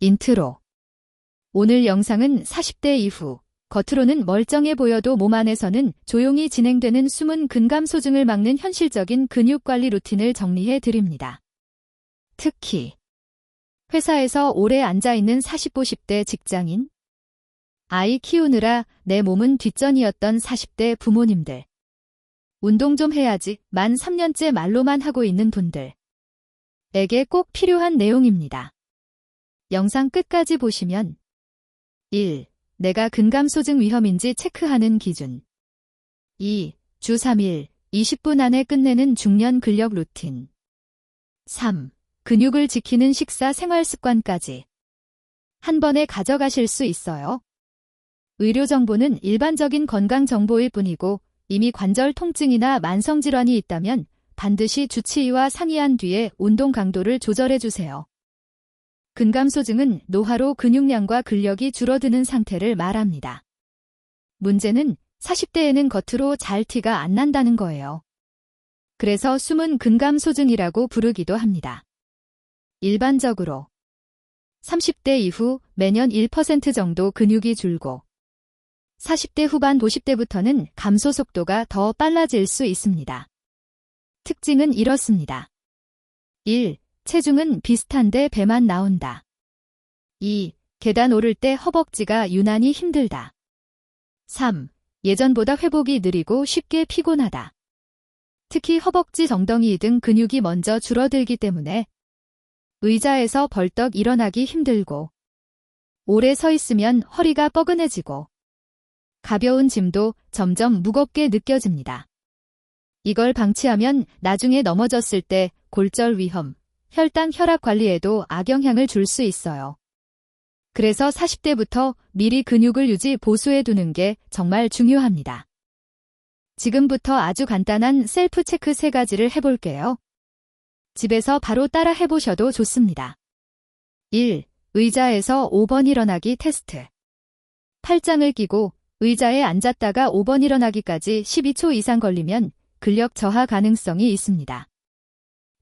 인트로. 오늘 영상은 40대 이후 겉으로는 멀쩡해 보여도 몸 안에서는 조용히 진행되는 숨은 근감소증을 막는 현실적인 근육관리 루틴을 정리해 드립니다. 특히 회사에서 오래 앉아있는 40, 50대 직장인, 아이 키우느라 내 몸은 뒷전이었던 40대 부모님들, 운동 좀 해야지 만 3년째 말로만 하고 있는 분들에게 꼭 필요한 내용입니다. 영상 끝까지 보시면 1. 내가 근감소증 위험인지 체크하는 기준. 2. 주 3일 20분 안에 끝내는 중년 근력 루틴. 3. 근육을 지키는 식사 생활 습관까지 한 번에 가져가실 수 있어요. 의료 정보는 일반적인 건강 정보일 뿐이고 이미 관절 통증이나 만성질환이 있다면 반드시 주치의와 상의한 뒤에 운동 강도를 조절해 주세요. 근감소증은 노화로 근육량과 근력이 줄어드는 상태를 말합니다. 문제는 40대에는 겉으로 잘 티가 안 난다는 거예요. 그래서 숨은 근감소증이라고 부르기도 합니다. 일반적으로 30대 이후 매년 1% 정도 근육이 줄고 40대 후반 50대부터는 감소 속도가 더 빨라질 수 있습니다. 특징은 이렇습니다. 1. 체중은 비슷한데 배만 나온다. 2. 계단 오를 때 허벅지가 유난히 힘들다. 3. 예전보다 회복이 느리고 쉽게 피곤하다. 특히 허벅지 정덩이 등 근육이 먼저 줄어들기 때문에 의자에서 벌떡 일어나기 힘들고 오래 서 있으면 허리가 뻐근해지고 가벼운 짐도 점점 무겁게 느껴집니다. 이걸 방치하면 나중에 넘어졌을 때 골절 위험, 혈당 혈압 관리에도 악영향을 줄 수 있어요. 그래서 40대부터 미리 근육을 유지 보수해 두는 게 정말 중요합니다. 지금부터 아주 간단한 셀프 체크 3가지를 해볼게요. 집에서 바로 따라 해보셔도 좋습니다. 1. 의자에서 5번 일어나기 테스트. 팔짱을 끼고 의자에 앉았다가 5번 일어나기까지 12초 이상 걸리면 근력 저하 가능성이 있습니다.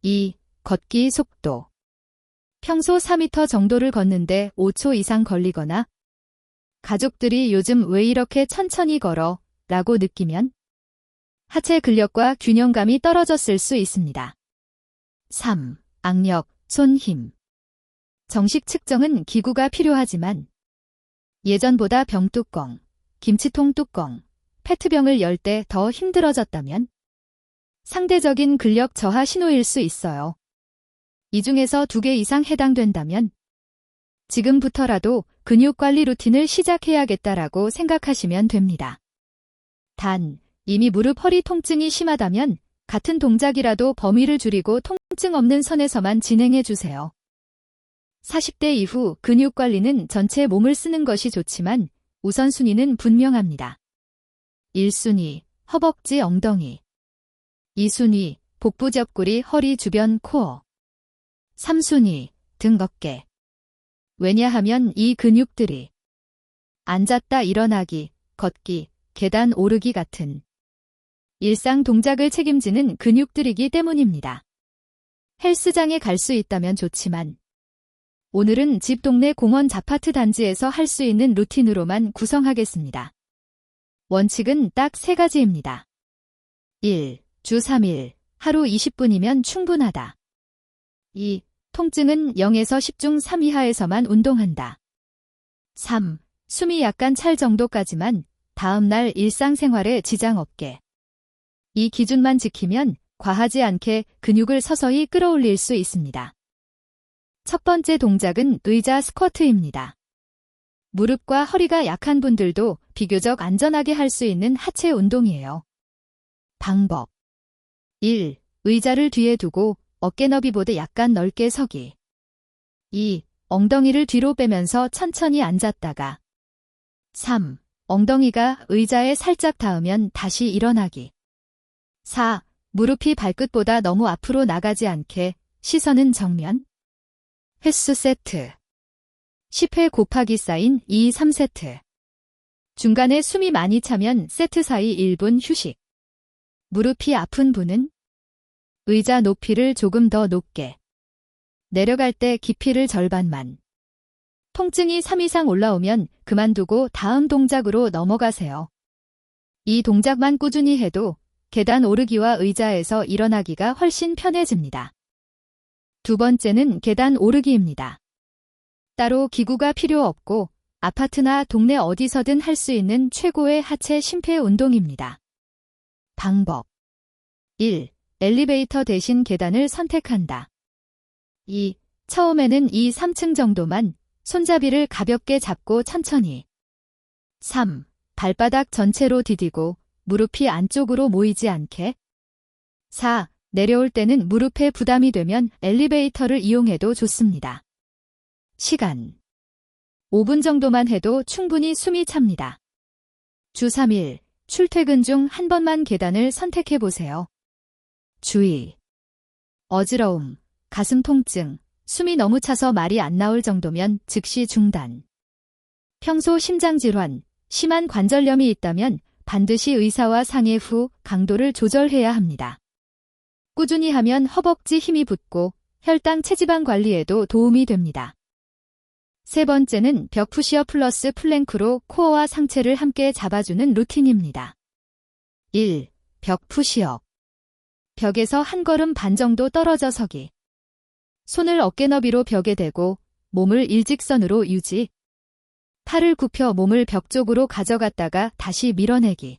2. 걷기 속도. 평소 4m 정도를 걷는데 5초 이상 걸리거나 가족들이 요즘 왜 이렇게 천천히 걸어? 라고 느끼면 하체 근력과 균형감이 떨어졌을 수 있습니다. 3. 악력, 손 힘. 정식 측정은 기구가 필요하지만 예전보다 병뚜껑, 김치통 뚜껑, 페트병을 열 때 더 힘들어졌다면 상대적인 근력 저하 신호일 수 있어요. 이 중에서 2개 이상 해당된다면 지금부터라도 근육관리 루틴을 시작해야겠다라고 생각하시면 됩니다. 단, 이미 무릎 허리 통증이 심하다면 같은 동작이라도 범위를 줄이고 통증 없는 선에서만 진행해 주세요. 40대 이후 근육관리는 전체 몸을 쓰는 것이 좋지만 우선순위는 분명합니다. 1순위, 허벅지 엉덩이. 2순위, 복부 옆구리 허리 주변 코어. 3순위, 등 어깨. 왜냐하면 이 근육들이 앉았다 일어나기, 걷기, 계단 오르기 같은 일상 동작을 책임지는 근육들이기 때문입니다. 헬스장에 갈 수 있다면 좋지만 오늘은 집 동네 공원 자파트 단지에서 할 수 있는 루틴으로만 구성하겠습니다. 원칙은 딱 3가지입니다. 1. 주 3일, 하루 20분이면 충분하다. 2. 통증은 0에서 10 중 3 이하에서만 운동한다. 3. 숨이 약간 찰 정도까지만 다음날 일상생활에 지장 없게. 이 기준만 지키면 과하지 않게 근육을 서서히 끌어올릴 수 있습니다. 첫 번째 동작은 의자 스쿼트입니다. 무릎과 허리가 약한 분들도 비교적 안전하게 할 수 있는 하체 운동이에요. 방법 1. 의자를 뒤에 두고 어깨 너비보다 약간 넓게 서기. 2. 엉덩이를 뒤로 빼면서 천천히 앉았다가 3. 엉덩이가 의자에 살짝 닿으면 다시 일어나기. 4. 무릎이 발끝보다 너무 앞으로 나가지 않게 시선은 정면. 횟수 세트 10회 곱하기 사인 2, 3세트. 중간에 숨이 많이 차면 세트 사이 1분 휴식. 무릎이 아픈 분은 의자 높이를 조금 더 높게. 내려갈 때 깊이를 절반만. 통증이 3 이상 올라오면 그만두고 다음 동작으로 넘어가세요. 이 동작만 꾸준히 해도 계단 오르기와 의자에서 일어나기가 훨씬 편해집니다. 두 번째는 계단 오르기입니다. 따로 기구가 필요 없고 아파트나 동네 어디서든 할 수 있는 최고의 하체 심폐 운동입니다. 방법 1. 엘리베이터 대신 계단을 선택한다. 2. 처음에는 2, 3층 정도만 손잡이를 가볍게 잡고 천천히. 3. 발바닥 전체로 디디고 무릎이 안쪽으로 모이지 않게. 4. 내려올 때는 무릎에 부담이 되면 엘리베이터를 이용해도 좋습니다. 시간 5분 정도만 해도 충분히 숨이 찹니다. 주 3일 출퇴근 중 한 번만 계단을 선택해보세요. 주의 어지러움, 가슴 통증, 숨이 너무 차서 말이 안 나올 정도면 즉시 중단. 평소 심장질환, 심한 관절염이 있다면 반드시 의사와 상의 후 강도를 조절해야 합니다. 꾸준히 하면 허벅지 힘이 붙고 혈당 체지방 관리에도 도움이 됩니다. 세 번째는 벽 푸시업 플러스 플랭크로 코어와 상체를 함께 잡아주는 루틴입니다. 1. 벽 푸시업. 벽에서 한 걸음 반 정도 떨어져 서기. 손을 어깨 너비로 벽에 대고 몸을 일직선으로 유지. 팔을 굽혀 몸을 벽 쪽으로 가져갔다가 다시 밀어내기.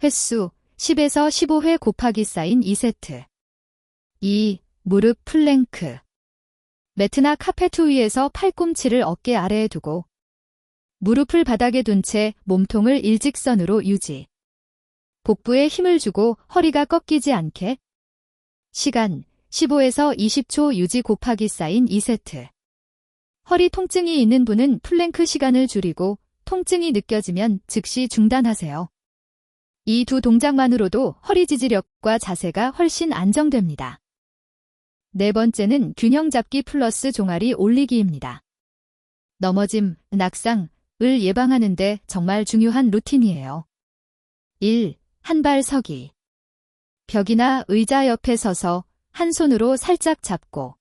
횟수 10에서 15회 곱하기 쌓인 2세트. 2. 무릎 플랭크. 매트나 카페트 위에서 팔꿈치를 어깨 아래에 두고 무릎을 바닥에 둔 채 몸통을 일직선으로 유지. 복부에 힘을 주고 허리가 꺾이지 않게. 시간 15에서 20초 유지 곱하기 쌓인 2세트. 허리 통증이 있는 분은 플랭크 시간을 줄이고 통증이 느껴지면 즉시 중단하세요. 이 두 동작만으로도 허리 지지력과 자세가 훨씬 안정됩니다. 네 번째는 균형 잡기 플러스 종아리 올리기입니다. 넘어짐, 낙상을 예방하는 데 정말 중요한 루틴이에요. 1. 한 발 서기. 벽이나 의자 옆에 서서 한 손으로 살짝 잡고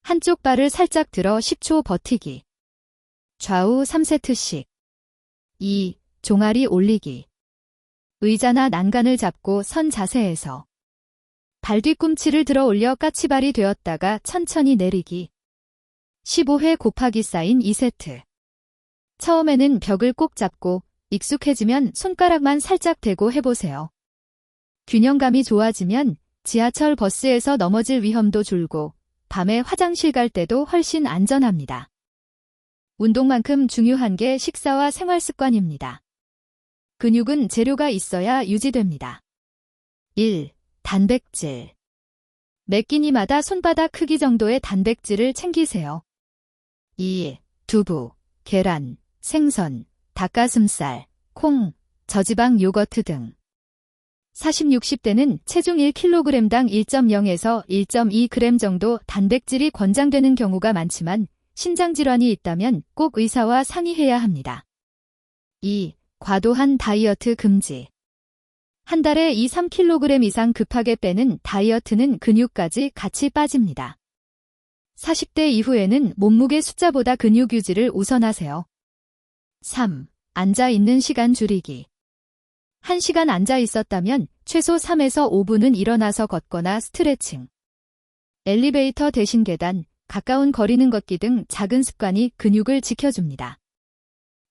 한쪽 발을 살짝 들어 10초 버티기. 좌우 3세트씩. 2. 종아리 올리기. 의자나 난간을 잡고 선 자세에서 발 뒤꿈치를 들어 올려 까치발이 되었다가 천천히 내리기. 15회 곱하기 쌓인 2세트. 처음에는 벽을 꼭 잡고 익숙해지면 손가락만 살짝 대고 해보세요. 균형감이 좋아지면 지하철 버스에서 넘어질 위험도 줄고 밤에 화장실 갈 때도 훨씬 안전합니다. 운동만큼 중요한 게 식사와 생활 습관입니다. 근육은 재료가 있어야 유지됩니다. 1. 단백질. 매 끼니마다 손바닥 크기 정도의 단백질을 챙기세요. 2. 두부, 계란, 생선, 닭가슴살, 콩, 저지방 요거트 등. 40, 60대는 체중 1kg당 1.0에서 1.2g 정도 단백질이 권장되는 경우가 많지만 신장질환이 있다면 꼭 의사와 상의해야 합니다. 2. 과도한 다이어트 금지. 한 달에 2, 3kg 이상 급하게 빼는 다이어트는 근육까지 같이 빠집니다. 40대 이후에는 몸무게 숫자보다 근육 유지를 우선하세요. 3. 앉아 있는 시간 줄이기. 1시간 앉아 있었다면 최소 3에서 5분은 일어나서 걷거나 스트레칭. 엘리베이터 대신 계단, 가까운 거리는 걷기 등 작은 습관이 근육을 지켜줍니다.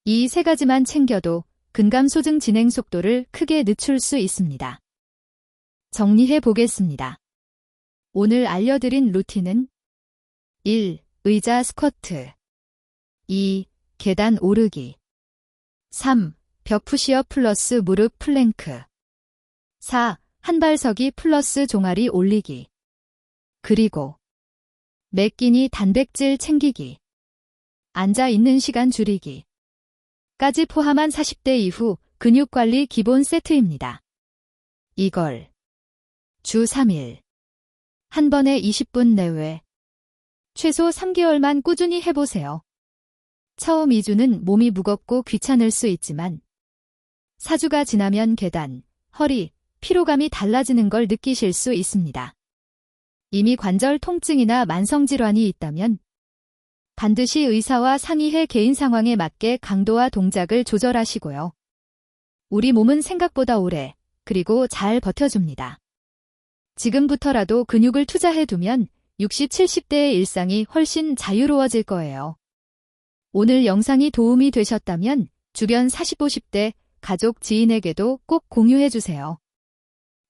이 세 가지만 챙겨도 근감소증 진행 속도를 크게 늦출 수 있습니다. 정리해 보겠습니다. 오늘 알려드린 루틴은 1. 의자 스쿼트. 2. 계단 오르기. 3. 벽 푸시업 플러스 무릎 플랭크. 4. 한발서기 플러스 종아리 올리기. 그리고 매 끼니 단백질 챙기기. 앉아 있는 시간 줄이기. 까지 포함한 40대 이후 근육관리 기본 세트입니다. 이걸 주 3일 한 번에 20분 내외 최소 3개월만 꾸준히 해보세요. 처음 2주는 몸이 무겁고 귀찮을 수 있지만 4주가 지나면 계단, 허리, 피로감이 달라지는 걸 느끼실 수 있습니다. 이미 관절 통증이나 만성질환이 있다면 반드시 의사와 상의해 개인 상황에 맞게 강도와 동작을 조절하시고요. 우리 몸은 생각보다 오래, 그리고 잘 버텨줍니다. 지금부터라도 근육을 투자해두면 60, 70대의 일상이 훨씬 자유로워질 거예요. 오늘 영상이 도움이 되셨다면 주변 40, 50대 가족, 지인에게도 꼭 공유해주세요.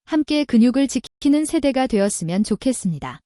함께 근육을 지키는 세대가 되었으면 좋겠습니다.